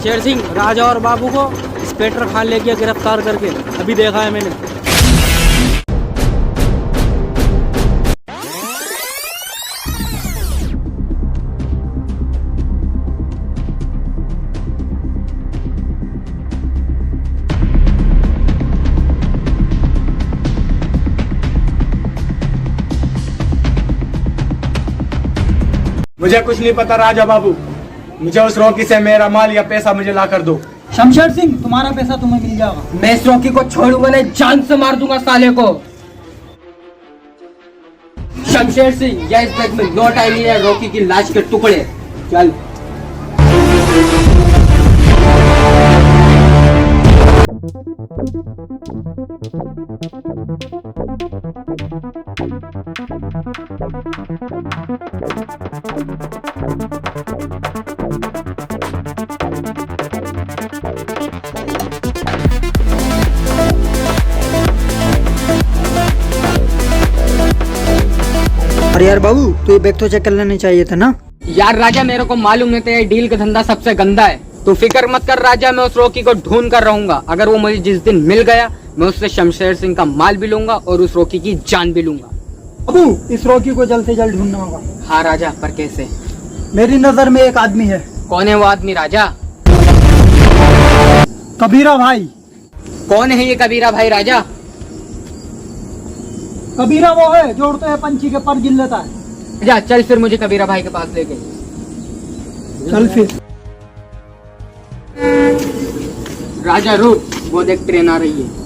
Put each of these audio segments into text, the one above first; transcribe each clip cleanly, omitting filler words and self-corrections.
शमशेर सिंह, राजा और बाबू को इंस्पेक्टर खान ले गया गिरफ्तार करके, अभी देखा है मैंने। मुझे कुछ नहीं पता राजा बाबू, मुझे उस रॉकी से मेरा माल या पैसा मुझे ला कर दो। शमशेर सिंह, तुम्हारा पैसा तुम्हें मिल जाएगा। मैं इस रॉकी को छोड़ूंगा नहीं, जान से मार दूंगा साले को। शमशेर सिंह, या इस बैग में नोट आई है रॉकी की लाश के टुकड़े। चल। अरे यार बाबू, तो ये बैग तो चेक कर लेना चाहिए था ना। यार राजा, मेरे को मालूम है तेरे डील का धंधा सबसे गंदा है। तू फिक्र मत कर राजा, मैं उस रॉकी को ढूंढ कर रहूंगा। अगर वो मुझे जिस दिन मिल गया, मैं उससे शमशेर सिंह का माल भी लूंगा और उस रॉकी की जान भी लूंगा। बाबू, इस रॉकी को जल्द से जल्द ढूंढना होगा। हाँ राजा, पर कैसे? मेरी नजर में एक आदमी है। कौन है वो आदमी राजा? कबीरा भाई। कौन है ये कबीरा भाई राजा? कबीरा वो है जो उड़ते हुए पंछी के पर गिन लेता है। जा चल, फिर मुझे कबीरा भाई के पास ले गए। चल फिर। राजा रुक, वो देख ट्रेन आ रही है।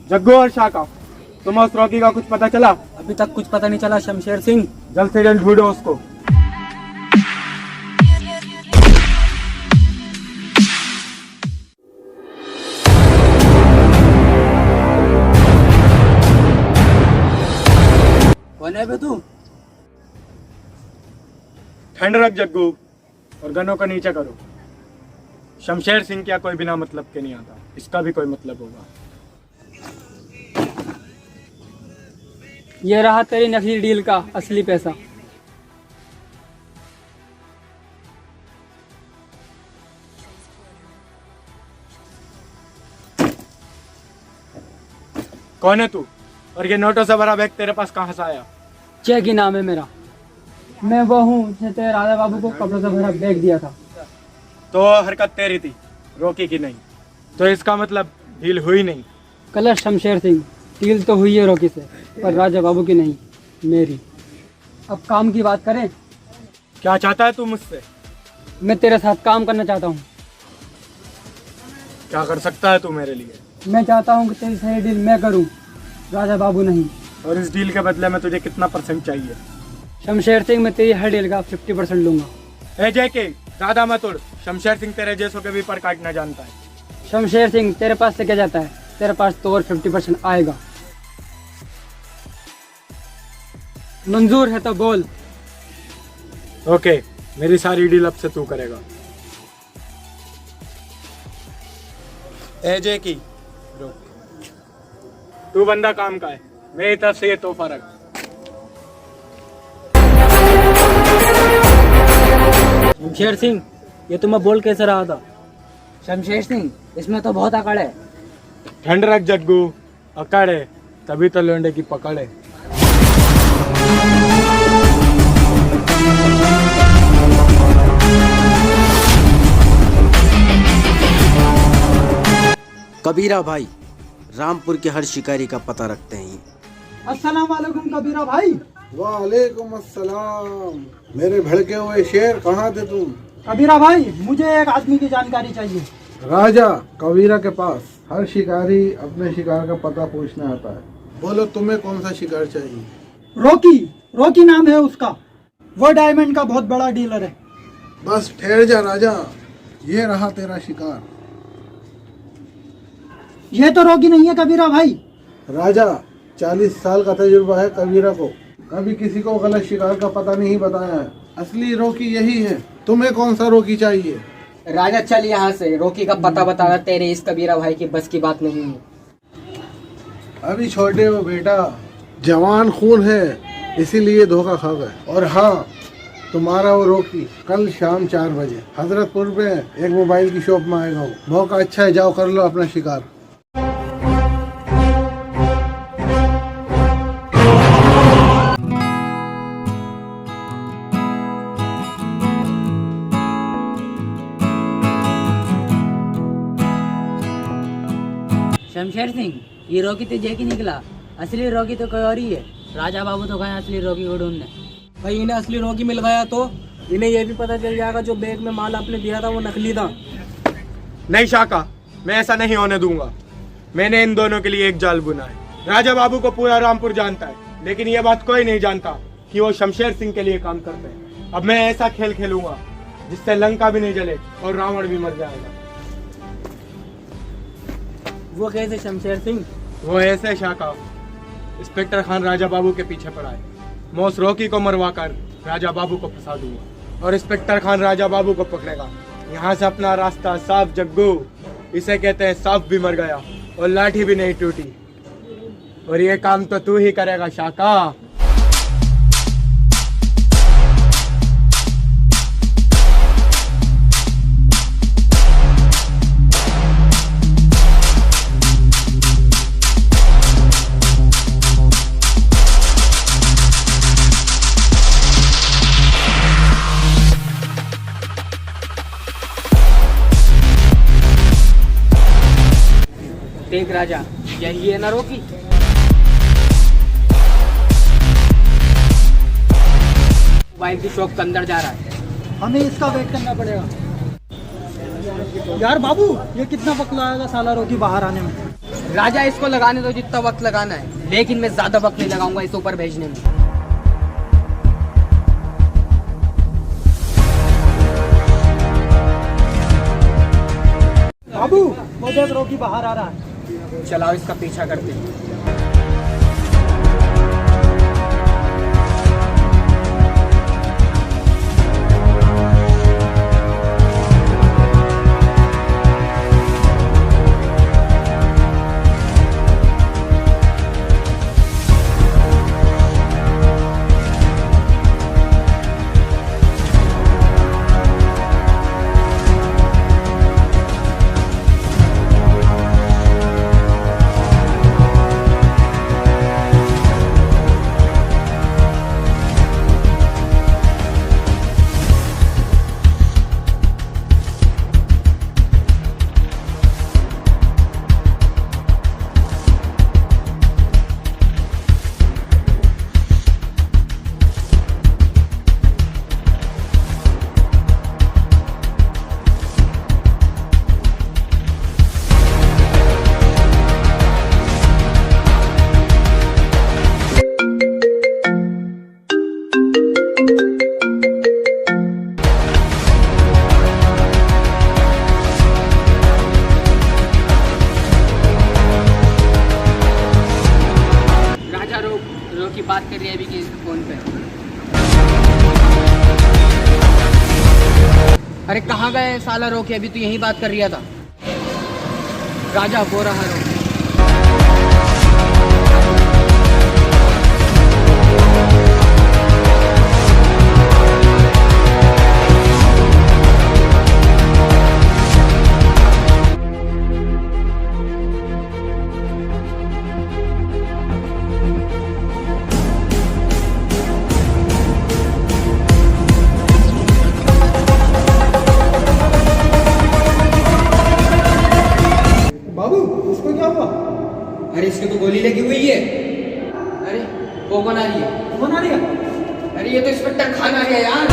जग्गू और शाका, तुम्हें उस रॉकी का कुछ पता चला? अभी तक कुछ पता नहीं चला शमशेर सिंह। जल्द से जल्द ढूंढो उसको। कौन है बे तू? ठंड रख जग्गू और गनों का नीचे करो। शमशेर सिंह क्या कोई बिना मतलब के नहीं आता, इसका भी कोई मतलब होगा। ये रहा तेरी नकली डील का असली पैसा। कौन है तू? और ये नोटों से भरा बैग तेरे पास कहाँ से आया? चेक ही नाम है मेरा। मैं वो हूँ जिसने राजा बाबू को कपड़ों से भरा बैग दिया था। तो हरकत तेरी थी, रोकी की नहीं। तो इसका मतलब डील हुई नहीं। कलर शमशेर सिंह, डील तो हुई है रॉकी से, पर राजा बाबू की नहीं, मेरी। अब काम की बात करें। क्या चाहता है तू मुझसे? मैं तेरे साथ काम करना चाहता हूँ। क्या कर सकता है तू मेरे लिए? मैं चाहता हूँ कि तेरी सही डील मैं करूँ, राजा बाबू नहीं। और इस डील के बदले में तुझे कितना % चाहिए? शमशेर सिंह, मैं तेरी हर डील का 50% लूंगा। ए जे के, ज्यादा मत उड़। शमशेर सिंह तेरे जैसों के भी पर काटना जानता है। शमशेर सिंह, तेरे पास से क्या जाता है? तेरे पास तो और 50% आएगा। मंजूर है तो बोल। ओके, मेरी सारी डील अब से तू करेगा। ए जे की, रुक। तू बंदा काम का है, मेरी तरफ से ये तोहफा रख। शमशेर सिंह, ये तो मैं बोल कैसे रहा था? शमशेर सिंह, इसमें तो बहुत अकड़ है। ठंड रख जग्गू, अकड़ है तभी तो लोंडे की पकड़ है। कबीरा भाई, रामपुर के हर शिकारी का पता रखते हैं ये। अस्सलाम वालेकुम कबीरा भाई। वालेकुम अस्सलाम। मेरे भड़के हुए शेर, कहाँ थे तुम? कबीरा भाई, मुझे एक आदमी की जानकारी चाहिए। राजा कबीरा के पास हर शिकारी अपने शिकार का पता पूछने आता है। बोलो तुम्हें कौन सा शिकार चाहिए? रॉकी, रॉकी नाम है उसका। वो डायमंड का बहुत बड़ा डीलर है। बस ठहर जा राजा, ये रहा तेरा शिकार। ये तो रॉकी नहीं है कबीरा भाई। राजा, 40 साल का तजुर्बा है कबीरा को, कभी किसी को गलत शिकार का पता नहीं बताया है। असली रोकी यही है। तुम्हें कौन सा रोकी चाहिए? राजा चल यहाँ से, रोकी का पता बताना तेरे इस कबीरा भाई की बस की बात नहीं है। अभी छोटे हो बेटा, जवान खून है, इसीलिए धोखा खा गए। और हाँ, तुम्हारा वो रोकी कल शाम 4 बजे हजरतपुर पे एक मोबाइल की शॉप में आएगा। मौका अच्छा है, जाओ कर लो अपना शिकार। शमशेर सिंह, ये रॉकी तो जेकी निकला, असली रॉकी तो कोई और ही है। राजा बाबू तो गए असली रॉकी को ढूंढने। भाई इन्हें असली रॉकी मिल गया तो इन्हें ये भी पता चल जाएगा जो बैग में माल आपने दिया था वो नकली था। नहीं शाका, मैं ऐसा नहीं होने दूंगा। मैंने इन दोनों के लिए एक जाल बुना है। राजा बाबू को पूरा रामपुर जानता है, लेकिन ये बात कोई नहीं जानता कि वो शमशेर सिंह के लिए काम करते हैं। अब मैं ऐसा खेल खेलूंगा जिससे लंका भी नहीं जले और रावण भी मर जाएगा। वो कैसे शमशेर सिंह? वो ऐसे शाका, इंस्पेक्टर खान राजा बाबू के पीछे पड़ा है। मैं उस रॉकी को मरवा कर राजा बाबू को फंसा दूंगा और इंस्पेक्टर खान राजा बाबू को पकड़ेगा। यहाँ से अपना रास्ता साफ जग्गू। इसे कहते हैं सांप भी मर गया और लाठी भी नहीं टूटी। और ये काम तो तू ही करेगा शाका। देख राजा, यही है ना रोकी। मोबाइल की शॉप के अंदर जा रहा है। हमें इसका वेट करना पड़ेगा। यार बाबू, ये कितना वक्त लगेगा साला रॉकी बाहर आने में? राजा, इसको लगाने दो जितना वक्त लगाना है, लेकिन मैं ज्यादा वक्त नहीं लगाऊंगा इस ऊपर भेजने में। बाबू, वो देख रॉकी बाहर आ रहा है। चलाओ, इसका पीछा करते हैं। रही है अभी की फोन पे। अरे कहाँ गए साला रोकी, अभी तो यही बात कर रहा था। राजा वो रहा रोकी। बाबू इसको क्या हुआ? अरे इसको तो गोली लगी हुई है। अरे वो कौन आ रही है? कौन आ रही है? अरे ये तो इंस्पेक्टर खान आ गया यार।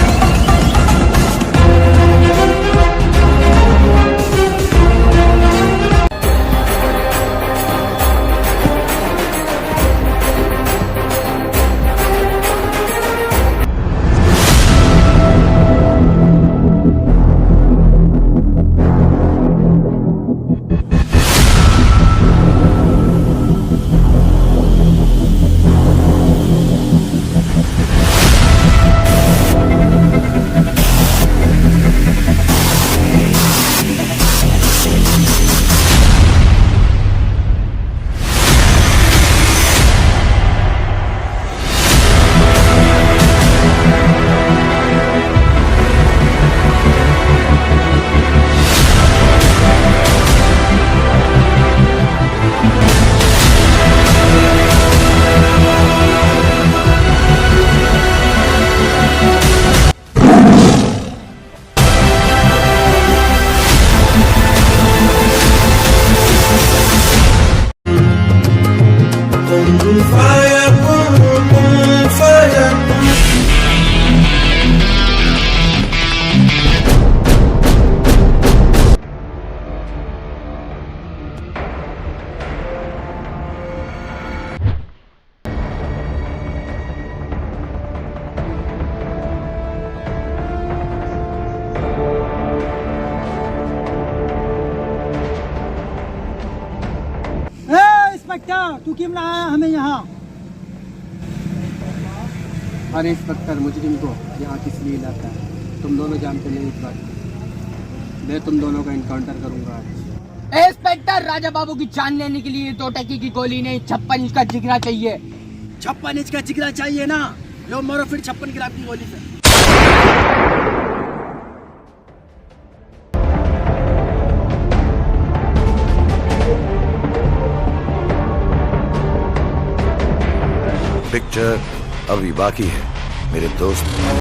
इंस्पेक्टर तू क्यों लाया हमें यहाँ? अरे इंस्पेक्टर, मुजरिम को यहाँ किस लिए लाता है? तुम दोनों जानते नहीं इस बात। मैं तुम दोनों का इनकाउंटर करूंगा आज। इंस्पेक्टर, राजा बाबू की जान लेने के लिए 2 टकी की गोली नहीं 56 इंच का जिगरा चाहिए। 56 इंच का जिगरा चाहिए ना? लो मरो फिर 56 ग्राम की गोली से। पिक्चर अभी बाकी है मेरे दोस्त।